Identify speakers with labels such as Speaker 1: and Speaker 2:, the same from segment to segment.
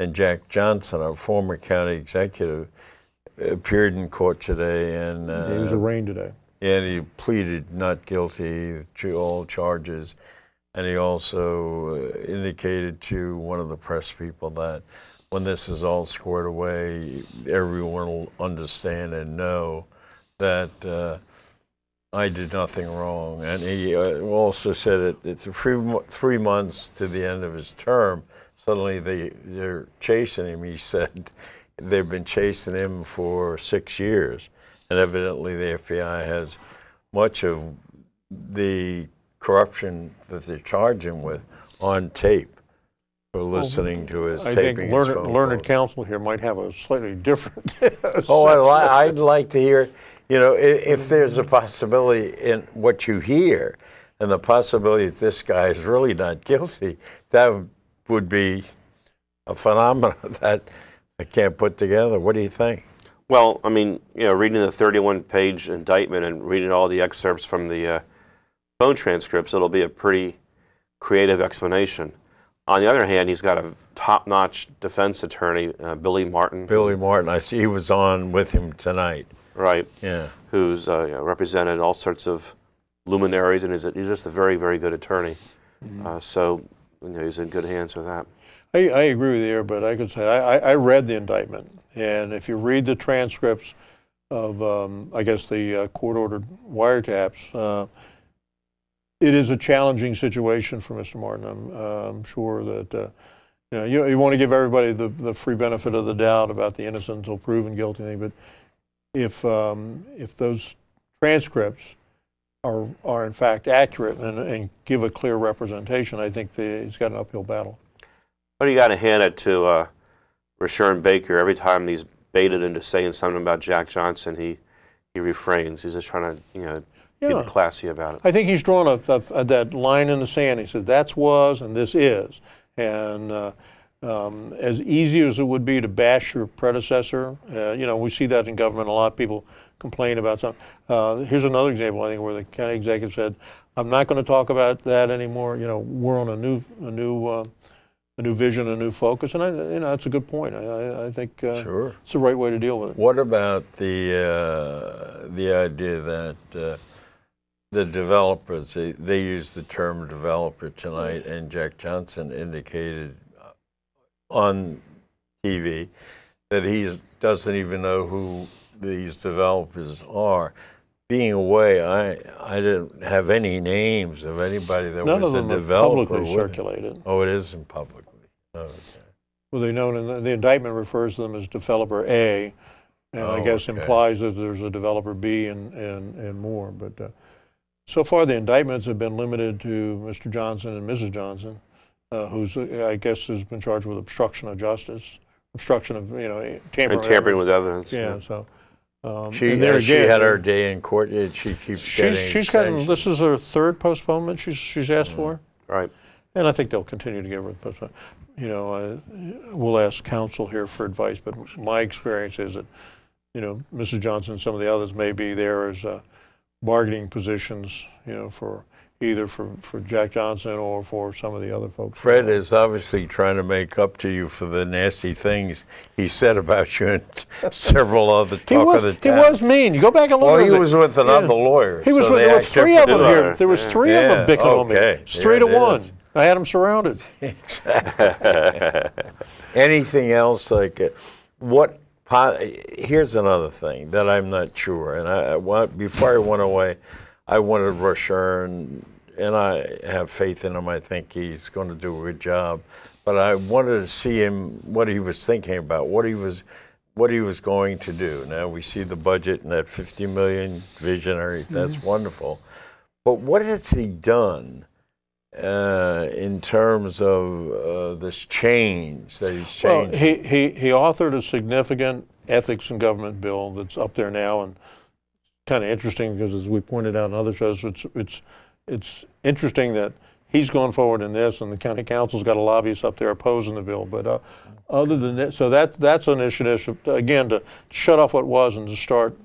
Speaker 1: and Jack Johnson, our former county executive, appeared in court today, and
Speaker 2: he was arraigned today.
Speaker 1: And he pleaded not guilty to all charges. And he also indicated to one of the press people that when this is all squared away, everyone will understand and know that I did nothing wrong. And he also said that 3 months to the end of his term, suddenly they're chasing him. He said they've been chasing him for 6 years. And evidently the FBI has much of the corruption that they charge him with on tape for listening to his taping.
Speaker 2: I think learned counsel here might have a slightly different.
Speaker 1: I'd like to hear, if there's a possibility in what you hear and the possibility that this guy is really not guilty, that would be a phenomenon that I can't put together. What do you think?
Speaker 3: Well, I mean, reading the 31-page indictment and reading all the excerpts from the phone transcripts, it'll be a pretty creative explanation. On the other hand, he's got a top-notch defense attorney, Billy Martin.
Speaker 1: Billy Martin, I see he was on with him tonight.
Speaker 3: Right.
Speaker 1: Yeah.
Speaker 3: Who's represented all sorts of luminaries, and he's just a very, very good attorney. Mm-hmm. So he's in good hands with that.
Speaker 2: I agree with you, but I could say I read the indictment. And if you read the transcripts of, I guess, the court-ordered wiretaps, it is a challenging situation for Mr. Martin. I'm sure that you want to give everybody the free benefit of the doubt about the innocent until proven guilty thing. But if those transcripts are in fact accurate and give a clear representation, I think he's got an uphill battle.
Speaker 3: But you got to hand it to Rushern Baker. Every time he's baited into saying something about Jack Johnson, he refrains. He's just trying to be classy about it.
Speaker 2: I think he's drawn that line in the sand. He says that's was and this is, and as easy as it would be to bash your predecessor, we see that in government a lot. People complain about something. Here's another example, I think, where the county executive said, "I'm not going to talk about that anymore. We're on a new vision, a new focus," and that's a good point. I think
Speaker 1: sure.
Speaker 2: It's the right way to deal with it.
Speaker 1: What about the idea that the developers, they used the term developer tonight, and Jack Johnson indicated on TV that he doesn't even know who these developers are. Being away, I didn't have any names of anybody that
Speaker 2: None
Speaker 1: was
Speaker 2: of
Speaker 1: a
Speaker 2: them
Speaker 1: developer.
Speaker 2: Are publicly circulated.
Speaker 1: Oh, it isn't publicly. Oh, okay.
Speaker 2: Well, they know, and the indictment refers to them as developer A, and I guess implies that there's a developer B and more. But so far, the indictments have been limited to Mr. Johnson and Mrs. Johnson, who's I guess has been charged with obstruction of justice, obstruction of
Speaker 3: tampering with evidence.
Speaker 2: Yeah. So
Speaker 1: she had her day in court. She keeps getting
Speaker 2: extensions. This is her third postponement she's asked for.
Speaker 3: Right.
Speaker 2: And I think they'll continue to give her. But we'll ask counsel here for advice. But my experience is that Mrs. Johnson and some of the others may be there as bargaining positions, for either for Jack Johnson or for some of the other folks.
Speaker 1: Fred is obviously trying to make up to you for the nasty things he said about you and several other talk of the town.
Speaker 2: He was mean. You go back and look at it.
Speaker 1: Well, he was with another lawyer.
Speaker 2: He was with, there were three of them here. There was three of them bickering on me. It's 3-1. I had them surrounded.
Speaker 1: Anything else like what? Here's another thing that I'm not sure, and before I went away, I wanted Rushern, and I have faith in him. I think he's going to do a good job, but I wanted to see him what he was thinking about, what he was going to do. Now we see the budget and that $50 million visionary. That's wonderful, but what has he done in terms of this change that he's changed?
Speaker 2: Well, he authored a significant ethics and government bill that's up there now, and kind of interesting because, as we pointed out in other shows, it's interesting that he's going forward in this, and the county council's got a lobbyist up there opposing the bill. But other than that, so that's an initiative, again, to shut off what was and to start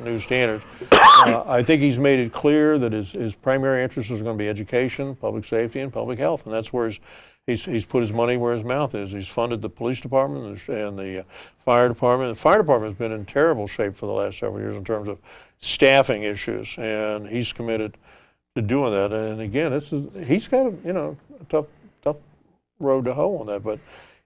Speaker 2: new standards. I think he's made it clear that his primary interests is going to be education, public safety, and public health, and that's where he's put his money where his mouth is. He's funded the police department and the fire department. The fire department has been in terrible shape for the last several years in terms of staffing issues, and he's committed to doing that. And again, he's got a tough road to hoe on that, but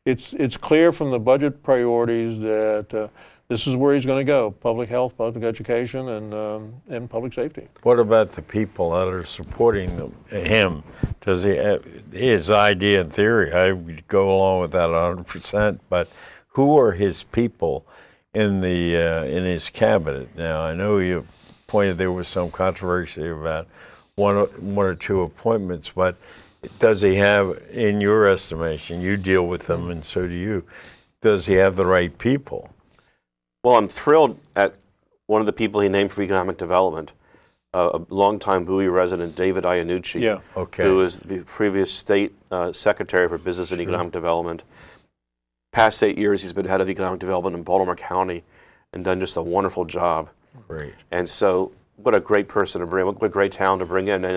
Speaker 2: it's clear from the budget priorities that this is where he's going to go: public health, public education, and public safety.
Speaker 1: What about the people that are supporting him? Does he have his idea and theory? I would go along with that 100%. But who are his people in his cabinet? Now, I know you pointed there was some controversy about one or two appointments, but does he have, in your estimation, you deal with them and so do you, does he have the right people?
Speaker 3: Well, I'm thrilled at one of the people he named for economic development, a longtime Bowie resident, David Iannucci,
Speaker 2: Yeah.
Speaker 1: Okay.
Speaker 3: who was the previous state secretary for business and economic development. Past 8 years, he's been head of economic development in Baltimore County and done just a wonderful job.
Speaker 1: Great.
Speaker 3: And so, what a great person to bring, what a great talent to bring in, and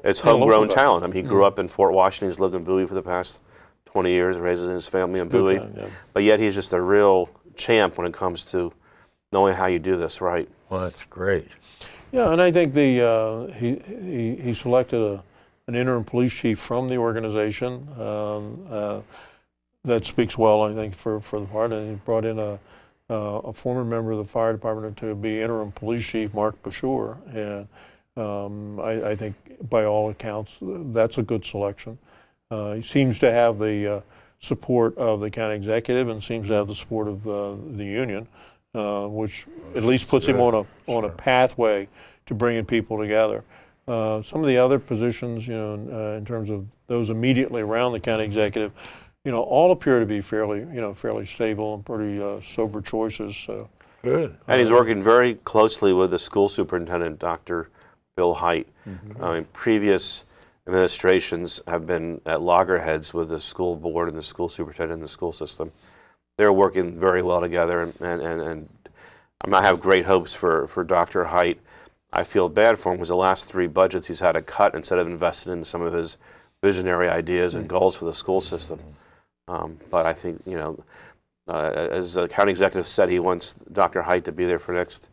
Speaker 3: it's homegrown talent. I mean, he grew up in Fort Washington. He's lived in Bowie for the past 20 years, raising his family in Bowie.
Speaker 2: Good man, yeah.
Speaker 3: But yet, he's just a real champ when it comes to knowing how you do this right.
Speaker 1: Well, that's great.
Speaker 2: Yeah, and I think he selected an interim police chief from the organization that speaks well, I think, for the part, and he brought in a former member of the fire department to be interim police chief, Mark Bashur, and I think by all accounts that's a good selection. He seems to have the support of the county executive and seems to have the support of the union, which at least puts him on a pathway to bringing people together. Some of the other positions, in terms of those immediately around the county executive, all appear to be fairly stable and pretty sober choices. So.
Speaker 1: Good.
Speaker 3: And he's working very closely with the school superintendent, Dr. Bill Height. I mean, previous administrations have been at loggerheads with the school board and the school superintendent and the school system. They're working very well together, and I have great hopes for Dr. Height. I feel bad for him because the last 3 budgets he's had to cut instead of investing in some of his visionary ideas and goals for the school system. But I think, as the county executive said, he wants Dr. Height to be there for the next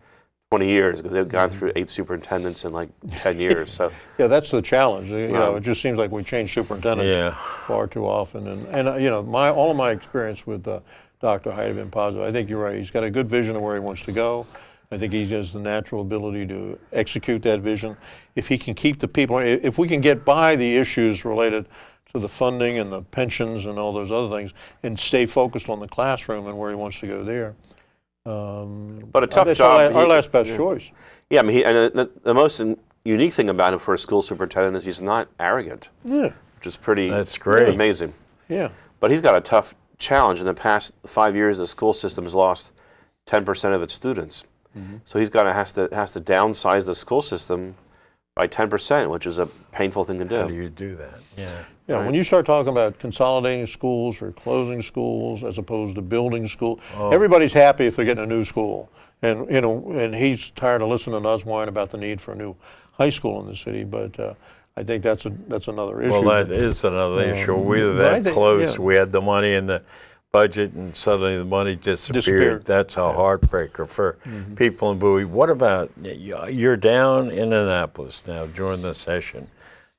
Speaker 3: 20 years because they've gone through 8 superintendents in like 10 years. So
Speaker 2: yeah, that's the challenge. It just seems like we change superintendents far too often. And all of my experience with Dr. Height have been positive. I think you're right. He's got a good vision of where he wants to go. I think he has the natural ability to execute that vision. If he can keep the people, if we can get by the issues related to the funding and the pensions and all those other things and stay focused on the classroom and where he wants to go there.
Speaker 3: But a tough job.
Speaker 2: Our last best choice.
Speaker 3: Yeah, I mean, the most unique thing about him for a school superintendent is he's not arrogant.
Speaker 2: Yeah.
Speaker 3: Which is pretty
Speaker 1: That's great.
Speaker 3: amazing.
Speaker 2: Yeah.
Speaker 3: But he's got a tough challenge. In the past 5 years, the school system has lost 10% of its students. So he's has to downsize the school system by 10%, which is a painful thing to do.
Speaker 1: How do you do that? Yeah.
Speaker 2: Yeah, when you start talking about consolidating schools or closing schools as opposed to building schools, everybody's happy if they're getting a new school. And and he's tired of listening to us whine about the need for a new high school in the city. But I think that's another issue.
Speaker 1: Well, that is another issue. We were
Speaker 2: but I
Speaker 1: that
Speaker 2: think-
Speaker 1: close.
Speaker 2: yeah.
Speaker 1: We had the money in the budget, and suddenly the money disappeared. That's a heartbreaker for people in Bowie. What about, you're down in Annapolis now during the session.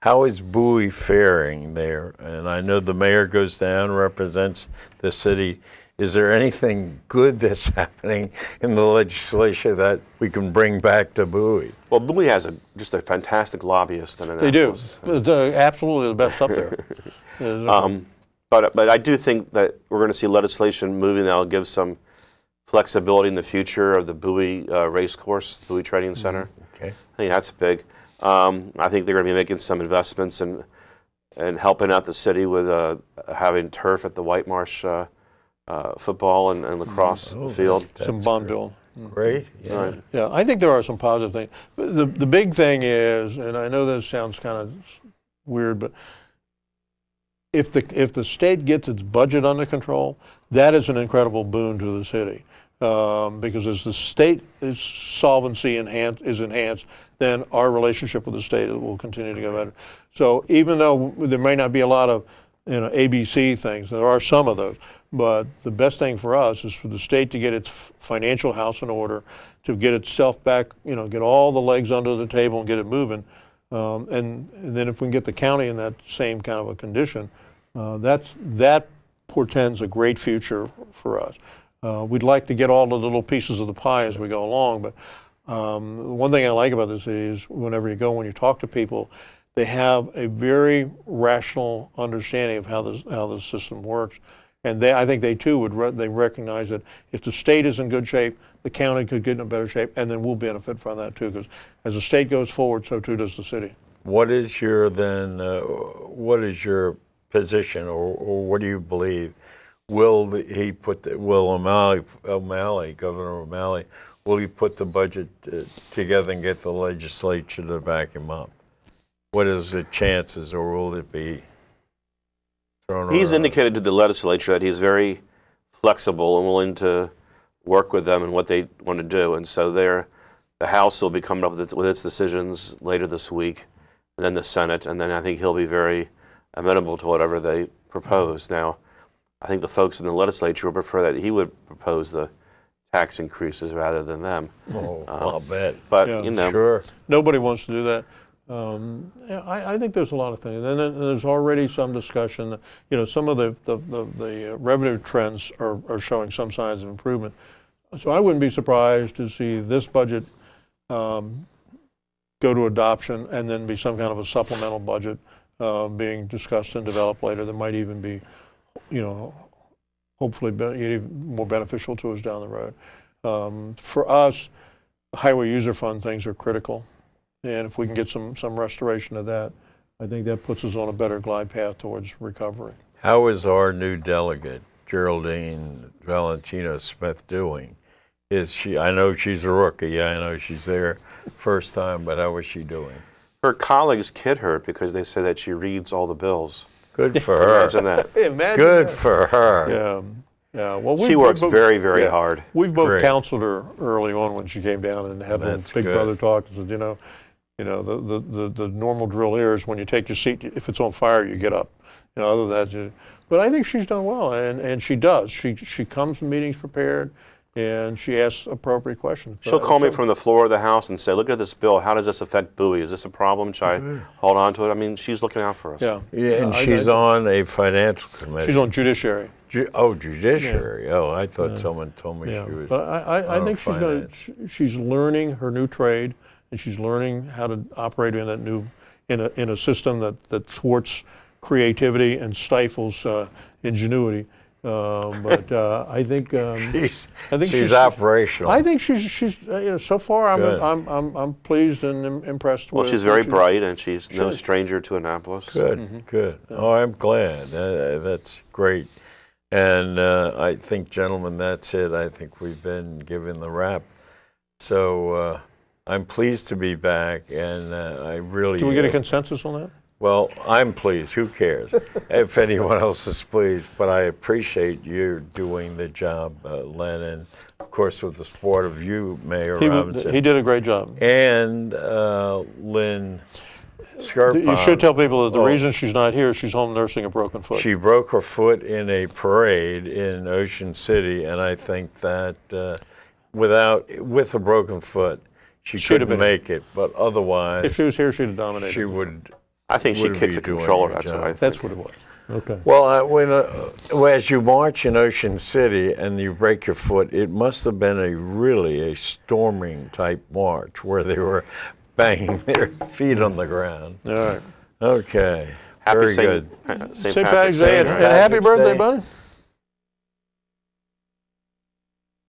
Speaker 1: How is Bowie faring there? And I know the mayor goes down, represents the city. Is there anything good that's happening in the legislature that we can bring back to Bowie?
Speaker 3: Well, Bowie has just a fantastic lobbyist in
Speaker 2: They do.
Speaker 3: Annapolis.
Speaker 2: Absolutely the best up there.
Speaker 3: But I do think that we're going to see legislation moving that will give some flexibility in the future of the Bowie race course, Bowie Training Center.
Speaker 1: Okay.
Speaker 3: I think that's big. I think they're going to be making some investments and helping out the city with having turf at the White Marsh football and lacrosse field.
Speaker 2: Some bond bill.
Speaker 1: Great. Yeah.
Speaker 3: Right.
Speaker 2: Yeah, I think there are some positive things. The big thing is, and I know this sounds kind of weird, but if the state gets its budget under control, that is an incredible boon to the city. Because as the state's solvency is enhanced, then our relationship with the state will continue to get better. So even though there may not be a lot of ABC things, there are some of those, but the best thing for us is for the state to get its financial house in order, to get itself back, get all the legs under the table and get it moving. And then if we can get the county in that same kind of a condition, that portends a great future for us. We'd like to get all the little pieces of the pie as we go along, but one thing I like about this is when you talk to people, they have a very rational understanding of how the system works, and I think they too they recognize that if the state is in good shape, the county could get in a better shape, and then we'll benefit from that too. Because as the state goes forward, so too does the city.
Speaker 1: What is your position, or what do you believe? Will O'Malley, Governor O'Malley, will he put the budget together and get the legislature to back him up? What is the chances, or will it be thrown
Speaker 3: He's
Speaker 1: around?
Speaker 3: indicated to the legislature that he's very flexible and willing to work with them in what they want to do, and so the House will be coming up with its decisions later this week, and then the Senate, and then I think he'll be very amenable to whatever they propose. Now, I think the folks in the legislature would prefer that he would propose the tax increases rather than them.
Speaker 1: Oh, I'll bet.
Speaker 3: But,
Speaker 2: Yeah.
Speaker 1: Sure.
Speaker 2: Nobody wants to do that. I think there's a lot of things, and then there's already some discussion. Some of the revenue trends are showing some signs of improvement. So I wouldn't be surprised to see this budget go to adoption, and then be some kind of a supplemental budget being discussed and developed later that might even be, hopefully even more beneficial to us down the road. For us, the highway user fund things are critical. And if we can get some restoration of that, I think that puts us on a better glide path towards recovery.
Speaker 1: How is our new delegate, Geraldine Valentino Smith, doing? I know she's a rookie. I know she's there first time, but how is she doing?
Speaker 3: her colleagues kid her because they say that she reads all the bills.
Speaker 1: Good for her.
Speaker 3: Imagine that.
Speaker 2: Imagine
Speaker 1: Good
Speaker 2: that.
Speaker 1: for her.
Speaker 2: Yeah. Yeah. Well,
Speaker 3: She works very, very hard.
Speaker 2: We've both
Speaker 1: Great.
Speaker 2: counseled her early on when she came down and had a
Speaker 1: That's
Speaker 2: big
Speaker 1: good.
Speaker 2: brother talk. And said, the normal drill here is when you take your seat, if it's on fire, you get up. Other than that, but I think she's done well, and she does. She comes to meetings prepared, and she asks appropriate questions.
Speaker 3: She'll call me from the floor of the House and say, look at this bill. How does this affect Bowie? Is this a problem? Should I hold on to it? I mean, she's looking out for us.
Speaker 2: Yeah.
Speaker 1: Yeah, and she's on a financial committee.
Speaker 2: She's on judiciary.
Speaker 1: Judiciary. Oh, I thought someone told me
Speaker 2: Yeah.
Speaker 1: she was.
Speaker 2: But I
Speaker 1: on
Speaker 2: think she's learning her new trade, and she's learning how to operate in that new in a system that thwarts creativity and stifles ingenuity. But I think
Speaker 1: She's operational.
Speaker 2: I think she's so far
Speaker 1: Good.
Speaker 2: I'm pleased and impressed
Speaker 3: Well,
Speaker 2: with.
Speaker 3: she's very
Speaker 2: what
Speaker 3: bright, and she's no
Speaker 2: Sure.
Speaker 3: stranger to Annapolis.
Speaker 1: Good, good. Oh, I'm glad. That's great. And I think, gentlemen, that's it. I think we've been given the wrap. So I'm pleased to be back, and I really.
Speaker 2: Do we get a consensus on that?
Speaker 1: Well, I'm pleased. Who cares if anyone else is pleased? But I appreciate you doing the job, Len, and of course with the support of you, Mayor Robinson,
Speaker 2: He did a great job.
Speaker 1: and Lynn Scarpon.
Speaker 2: You should tell people that the reason she's not here, she's home nursing a broken foot.
Speaker 1: She broke her foot in a parade in Ocean City, and I think that with a broken foot, she
Speaker 2: Should have
Speaker 1: couldn't
Speaker 2: been.
Speaker 1: make it. But otherwise,
Speaker 2: If she was here, she'd have dominated.
Speaker 1: she would.
Speaker 3: I think she
Speaker 1: Wouldn't
Speaker 3: kicked
Speaker 1: be
Speaker 3: the
Speaker 1: doing
Speaker 3: controller.
Speaker 1: your
Speaker 3: That's what
Speaker 1: job.
Speaker 3: I think.
Speaker 2: That's what it was. Okay.
Speaker 1: Well, as you march in Ocean City and you break your foot, it must have been a storming type march where they were banging their feet on the ground.
Speaker 2: All right.
Speaker 1: Okay.
Speaker 3: Happy
Speaker 1: Very
Speaker 3: St.
Speaker 1: good.
Speaker 3: St.
Speaker 2: St. Patrick's Day, and
Speaker 1: Patrick's
Speaker 2: happy birthday,
Speaker 1: Day.
Speaker 2: buddy.